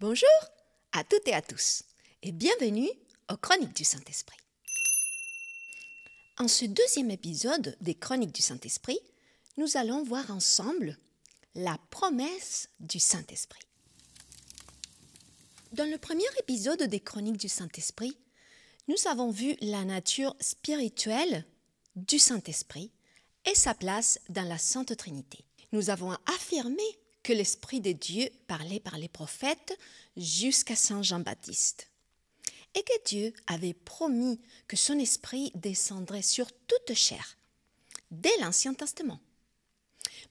Bonjour à toutes et à tous et bienvenue aux Chroniques du Saint-Esprit. En ce deuxième épisode des Chroniques du Saint-Esprit, nous allons voir ensemble la promesse du Saint-Esprit. Dans le premier épisode des Chroniques du Saint-Esprit, nous avons vu la nature spirituelle du Saint-Esprit et sa place dans la Sainte Trinité. Nous avons affirmé que l'Esprit de Dieu parlait par les prophètes jusqu'à Saint Jean-Baptiste et que Dieu avait promis que son Esprit descendrait sur toute chair dès l'Ancien Testament.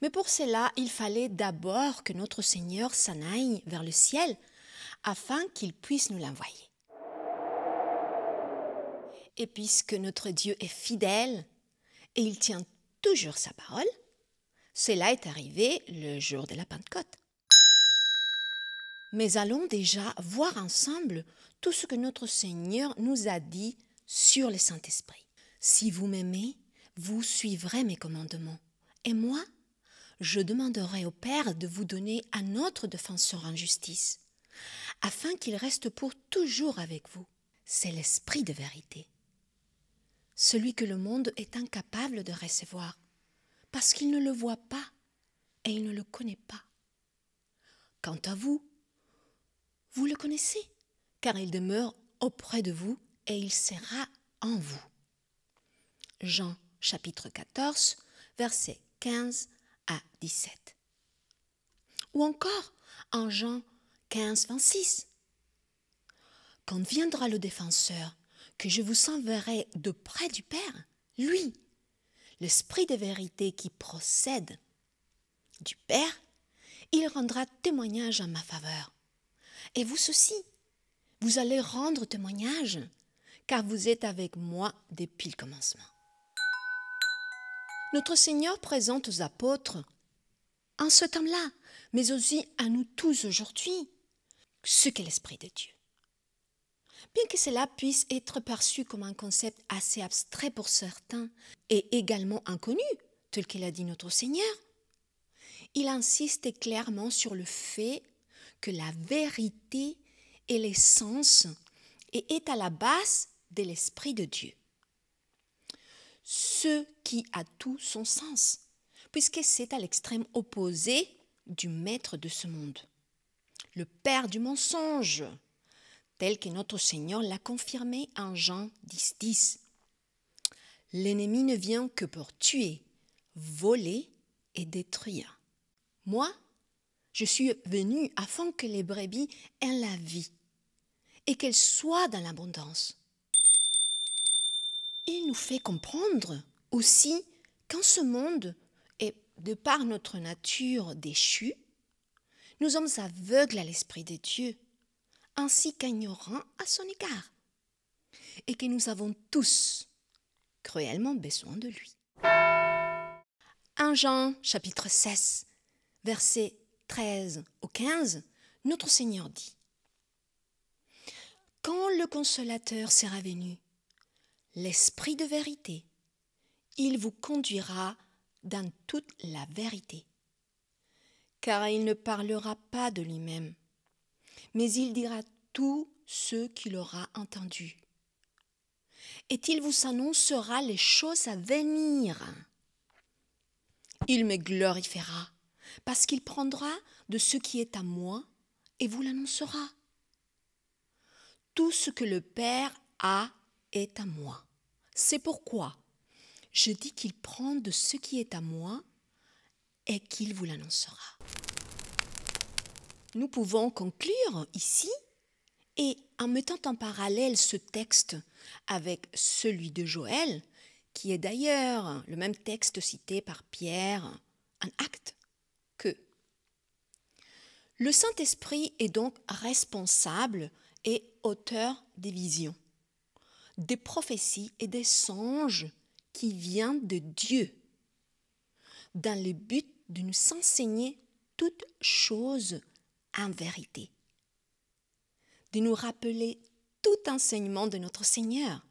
Mais pour cela, il fallait d'abord que notre Seigneur s'en aille vers le ciel afin qu'il puisse nous l'envoyer. Et puisque notre Dieu est fidèle et il tient toujours sa parole, cela est arrivé le jour de la Pentecôte. Mais allons déjà voir ensemble tout ce que notre Seigneur nous a dit sur le Saint-Esprit. Si vous m'aimez, vous suivrez mes commandements. Et moi, je demanderai au Père de vous donner un autre défenseur en justice, afin qu'il reste pour toujours avec vous. C'est l'Esprit de vérité, celui que le monde est incapable de recevoir, parce qu'il ne le voit pas et il ne le connaît pas. Quant à vous, vous le connaissez, car il demeure auprès de vous et il sera en vous. Jean chapitre 14, versets 15 à 17. Ou encore en Jean 15, 26. Quand viendra le défenseur, que je vous enverrai de près du Père, lui, l'Esprit de vérité qui procède du Père, il rendra témoignage en ma faveur. Et vous aussi, vous allez rendre témoignage, car vous êtes avec moi depuis le commencement. Notre Seigneur présente aux apôtres, en ce temps-là, mais aussi à nous tous aujourd'hui, ce qu'est l'Esprit de Dieu. Bien que cela puisse être perçu comme un concept assez abstrait pour certains et également inconnu, tel qu'il a dit notre Seigneur, il insiste clairement sur le fait que la vérité est l'essence et est à la base de l'Esprit de Dieu. Ce qui a tout son sens, puisque c'est à l'extrême opposé du maître de ce monde, le père du mensonge, tel que notre Seigneur l'a confirmé en Jean 10, 10. L'ennemi ne vient que pour tuer, voler et détruire. Moi, je suis venu afin que les brebis aient la vie et qu'elles soient dans l'abondance. Il nous fait comprendre aussi qu'en ce monde, et de par notre nature déchue, nous sommes aveugles à l'Esprit de Dieu, ainsi qu'ignorants à son égard, et que nous avons tous cruellement besoin de lui. En Jean chapitre 16, versets 13 au 15, notre Seigneur dit: « Quand le Consolateur sera venu, l'Esprit de vérité, il vous conduira dans toute la vérité, car il ne parlera pas de lui-même, mais il dira tout ce qu'il aura entendu. Et il vous annoncera les choses à venir. Il me glorifiera, parce qu'il prendra de ce qui est à moi et vous l'annoncera. Tout ce que le Père a est à moi. C'est pourquoi je dis qu'il prend de ce qui est à moi et qu'il vous l'annoncera. » Nous pouvons conclure ici, et en mettant en parallèle ce texte avec celui de Joël, qui est d'ailleurs le même texte cité par Pierre en Actes, que le Saint-Esprit est donc responsable et auteur des visions, des prophéties et des songes qui viennent de Dieu, dans le but de nous enseigner toutes choses en vérité, de nous rappeler tout enseignement de notre Seigneur,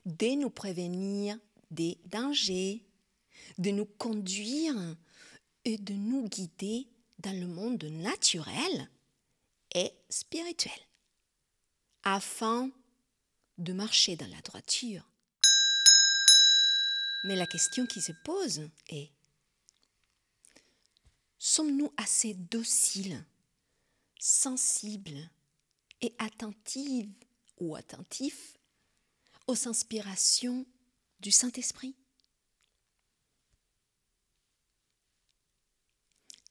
de nous prévenir des dangers, de nous conduire et de nous guider dans le monde naturel et spirituel, afin de marcher dans la droiture. Mais la question qui se pose est, sommes-nous assez dociles, sensibles et attentifs aux inspirations du Saint-Esprit?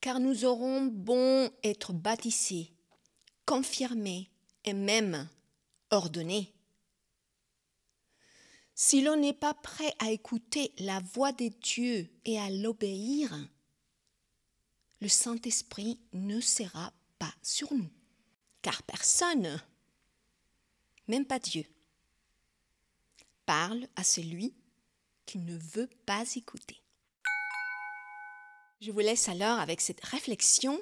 Car nous aurons bon être baptisés, confirmés et même ordonnés. Si l'on n'est pas prêt à écouter la voix de Dieu et à l'obéir, le Saint-Esprit ne sera pas sur nous. Car personne, même pas Dieu, parle à celui qui ne veut pas écouter. Je vous laisse alors avec cette réflexion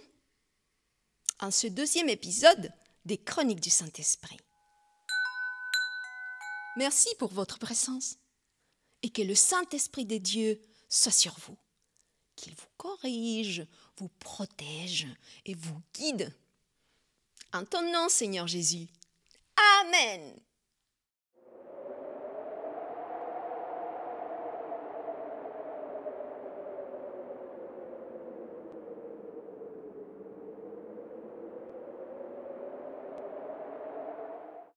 en ce 2e épisode des Chroniques du Saint-Esprit. Merci pour votre présence et que le Saint-Esprit de Dieu soit sur vous, qu'il vous corrige, vous protège et vous guide. En ton nom, Seigneur Jésus. Amen.